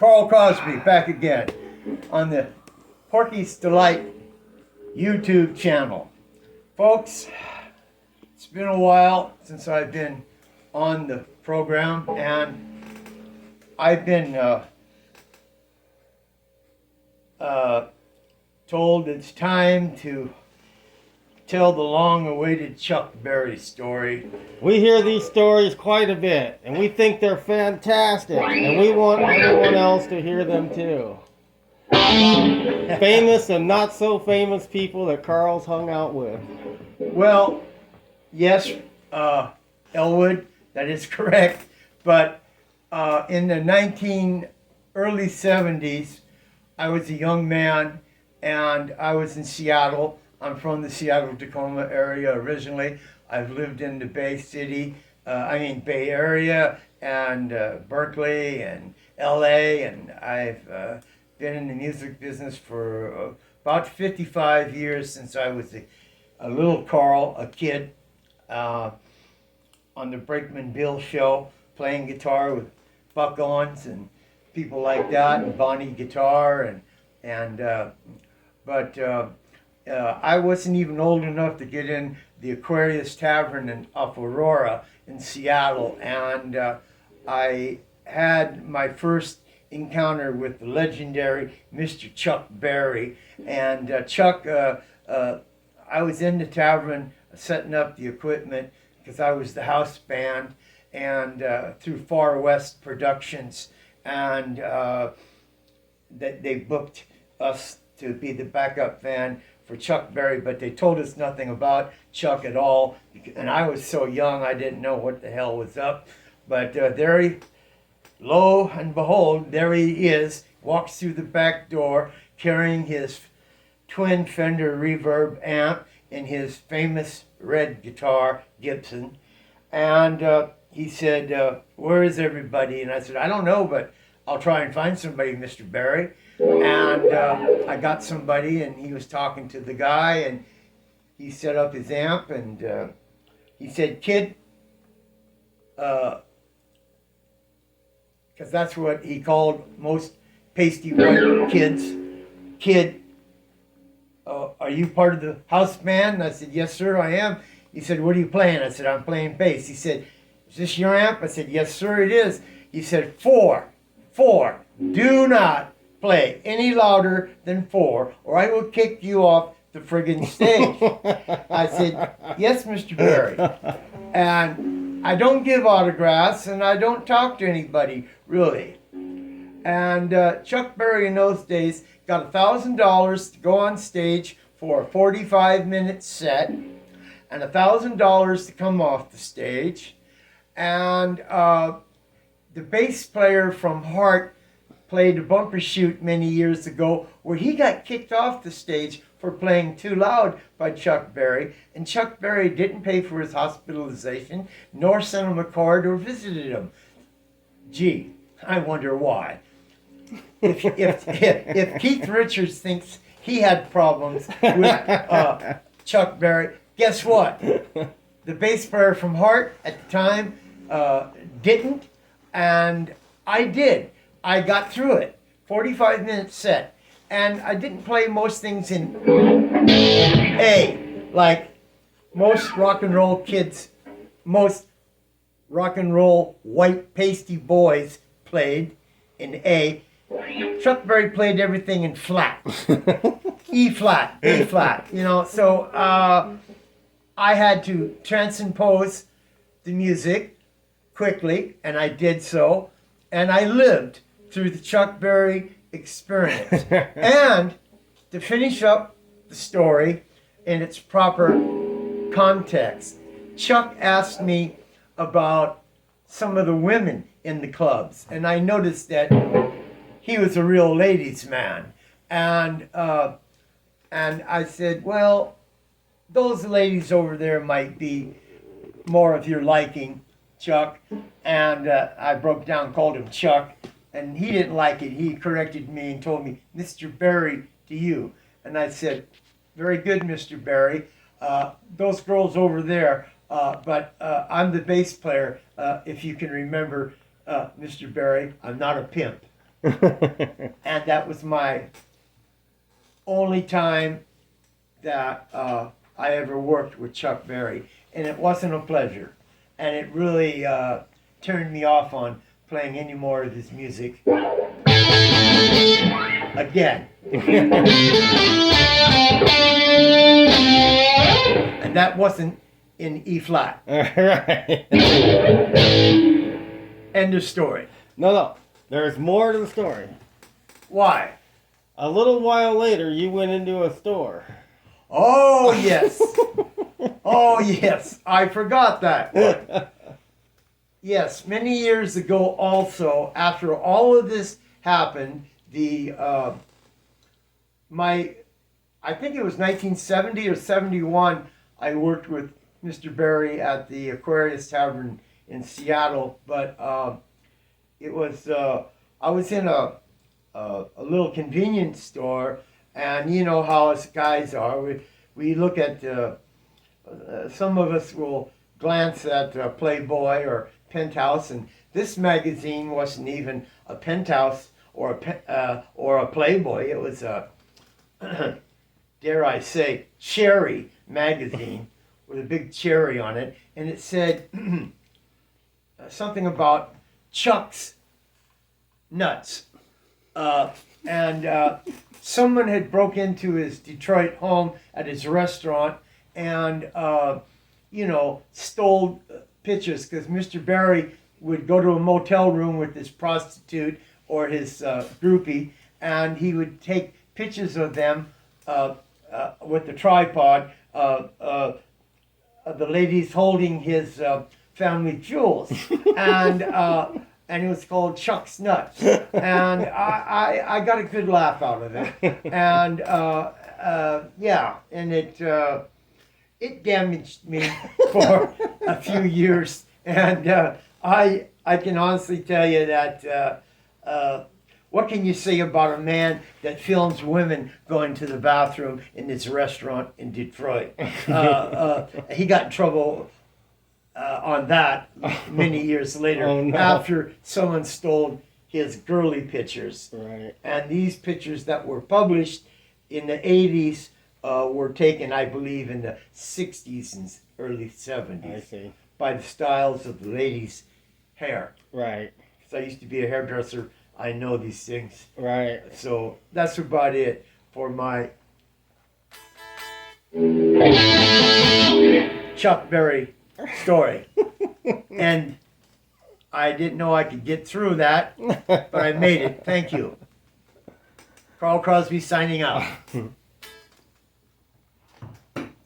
Carl Cosby back again on the Porky's Delight YouTube channel. Folks, it's been a while since I've been on the program, and I've been told it's time to tell the long-awaited Chuck Berry story. We hear these stories quite a bit, and we think they're fantastic, and we want everyone else to hear them too. Famous and not so famous people that Carl's hung out with. Well, yes, Elwood, that is correct. But in the early 70s, I was a young man, and I was in Seattle. I'm from the Seattle-Tacoma area originally. I've lived in the Bay Area, and Berkeley and LA, and I've been in the music business for about 55 years since I was a little Carl, a kid, on the Brakeman Bill show, playing guitar with Buck Owens and people like that, and Bonnie Guitar, but I wasn't even old enough to get in the Aquarius Tavern off Aurora in Seattle, and I had my first encounter with the legendary Mr. Chuck Berry. And Chuck, I was in the tavern setting up the equipment because I was the house band, and through Far West Productions, and they booked us to be the backup band for Chuck Berry, but they told us nothing about Chuck at all, and I was so young I didn't know what the hell was up. But lo and behold, there he is, walks through the back door carrying his twin Fender Reverb amp and his famous red guitar, Gibson, and he said, where is everybody? And I said, I don't know, but I'll try and find somebody, Mr. Berry. And I got somebody, and he was talking to the guy, and he set up his amp, and he said, kid, because that's what he called most pasty white kids, kid, are you part of the house band? And I said, yes, sir, I am. He said, what are you playing? I said, I'm playing bass. He said, is this your amp? I said, yes, sir, it is. He said, four, do not play any louder than 4, or I will kick you off the friggin' stage. I said, yes, Mr. Berry. And I don't give autographs, and I don't talk to anybody, really. And Chuck Berry in those days got $1,000 to go on stage for a 45-minute set, and $1,000 to come off the stage. And the bass player from Heart played a bumper shoot many years ago where he got kicked off the stage for playing too loud by Chuck Berry, and Chuck Berry didn't pay for his hospitalization, nor sent him a card or visited him. Gee, I wonder why. If Keith Richards thinks he had problems with Chuck Berry, guess what? The bass player from Heart at the time didn't, and I did. I got through it, 45-minute set, and I didn't play most things in A, like most rock and roll kids, most rock and roll white pasty boys played in A. Chuck Berry played everything in flat, E flat, A flat, so I had to transpose the music quickly, and I did so, and I lived through the Chuck Berry experience. And to finish up the story in its proper context, Chuck asked me about some of the women in the clubs, and I noticed that he was a real ladies' man. And I said, well, those ladies over there might be more of your liking, Chuck. And I broke down, called him Chuck, and he didn't like it. He corrected me and told me, Mr. Berry to you. And I said, very good, Mr. Berry. Those girls over there, but I'm the bass player. If you can remember, Mr. Berry, I'm not a pimp. And that was my only time that I ever worked with Chuck Berry. And it wasn't a pleasure. And it really turned me off on playing any more of his music again. And that wasn't in E flat. Right. End of story. No. There's more to the story. Why? A little while later, you went into a store. Oh, yes. Oh, yes. I forgot that one. Yes, many years ago also, after all of this happened, I think it was 1970 or 71, I worked with Mr. Berry at the Aquarius Tavern in Seattle, but it was, I was in a little convenience store, and you know how us guys are. We look at, some of us will glance at Playboy or Penthouse, and this magazine wasn't even a Penthouse or a Playboy. It was a, dare I say, Cherry magazine with a big cherry on it, and it said something about Chuck's nuts. And someone had broke into his Detroit home at his restaurant and, stole pictures, because Mr. Berry would go to a motel room with his prostitute or his groupie, and he would take pictures of them with the tripod, the ladies holding his family jewels. And it was called Chuck's Nuts. And I got a good laugh out of it. And and it damaged me for a few years. And I can honestly tell you that what can you say about a man that films women going to the bathroom in this restaurant in Detroit? He got in trouble on that many years later, Oh, no. after someone stole his girly pictures. Right. And these pictures that were published in the 80s were taken, I believe, in the 60s and early 70s I see. by the styles of the ladies' hair. Right. Because I used to be a hairdresser, I know these things. Right. So that's about it for my Chuck Berry story. And I didn't know I could get through that, but I made it. Thank you. Carl Crosby signing out.